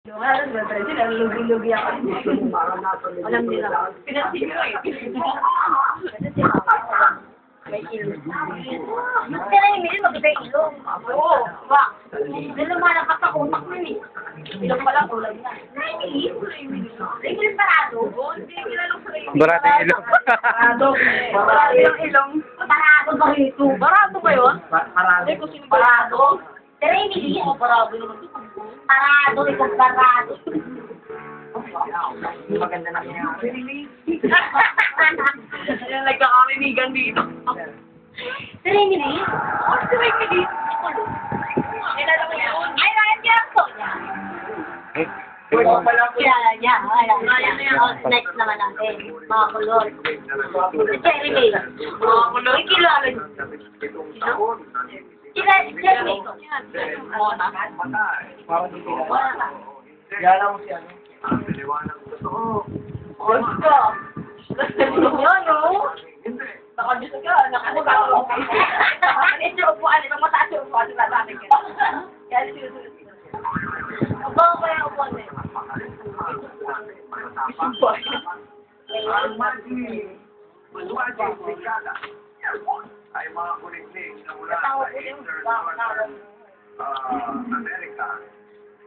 Alam mo, Brazil, ang lugi-lugi ako. Alam nila. Pinansin mo eh. May ilong. Mas ka na yung milin, magkita ilong. Oo, ba? Dahil naman nakakakontak mo eh. Ilong pala, ulag na. Ray parado? Hindi, nilalong sa ray. Barado yung ilong. Barado. Barado yung ilong. Barado ba ito? Barado ba yun? Barado. Barado. Ray milin. Barado naman. Parado, ikaw parado. Maganda na kaya. Yung nagkakamimigan dito. Si Remily? Si Remily? Kilala mo yun? Ay, Ryan Jackson. Kilala niya. Next naman natin. Mga kulor. Si Jeremy. Mga kulor. Kilala niyo. Kilala si Jeremy. Mona. Kilala mo siya. Diyos ko. Yan, no? Nakadiyos ka. Nakadiyos ka. Nakadiyos yung upuan. Ibang mataas yung upuan. Sabi ka. Kaya sinusunod. Ang bago kaya yung upuan eh. Ay mga kuliklik na mula sa Eastern America.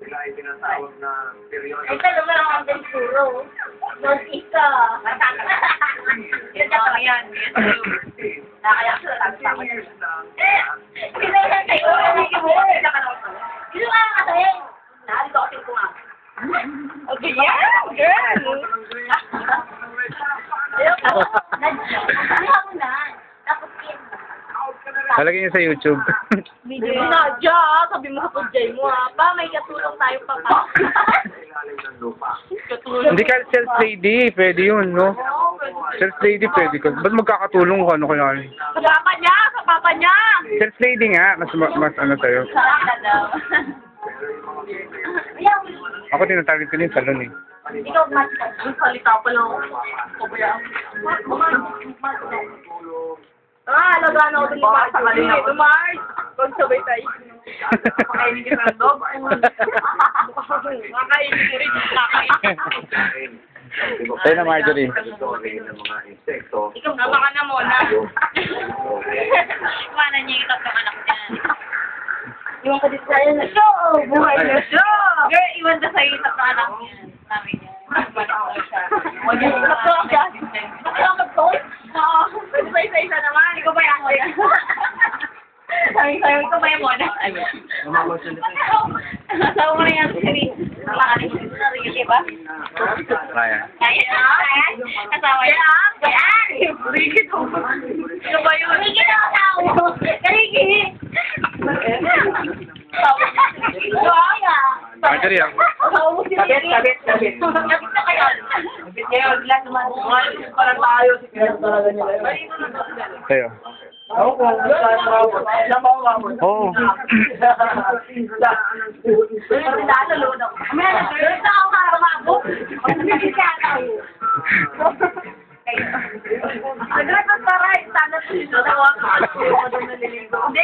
Sila ay tinatawag na periodic. Ito naman ang ating puro. North-East ka. Yan ka yan. Nakaya ko lang sa akin. Sino yan kayo? Sino ka kasi? Naalito kasi ko nga. Okay, yeah, girl. Ayaw mo na. Tapos Halagay niyo sa YouTube. video na, sabi mo sa pudjay mo ha. Pa, may katulong tayo pa pa. Hindi ka self-lady, pwede yun, no? Self-lady, pwede ka. Ba't magkakatulong ko? Ano kaya? Sa papa niya! Sa papa niya! Self-lady nga, mas ano tayo. Sa akin daw. Ako tinatarget ko din sa salon eh. Ikaw, Matt. Ang salita pa lang ako. Pabayaan. Alagaan ako dun ni Mars. Ito, Mars. Kung sabay tayo. Makainin ka ng dog. Makainin ko rin. Makainin. Tayo na, Marjorie. Ikaw, Tama ka na muna. Kumana niya yung tatlong anak niya. Iwan ko dito sa'yo na show! Buhay na show! Girl, iwan ka sa'yo yung tatlong anak niya. Namin niya. Huwag niya yung tatlong anak niya. Tatlong mag-post? Oo. Isa-isa naman. Ikaw ba yan? Sabi ko ba yan muna? Sabi mo na yan, Siri. Napakanin ko dito na rin, diba? Kaya. Kaya na? Kasawa niya? Kaya! Rigid mo. Ano ba yun? Rigid ako tao. Rigid! Kaya! Marjorie, ah. Kabit. Kabit na kayo. Kabit niya yung glass naman. Parang tayo. Kaya talaga nila yun. Tayo. Oo, saan ba umabot? Oo. Agad pa para sana sa dalawa ka. Hindi,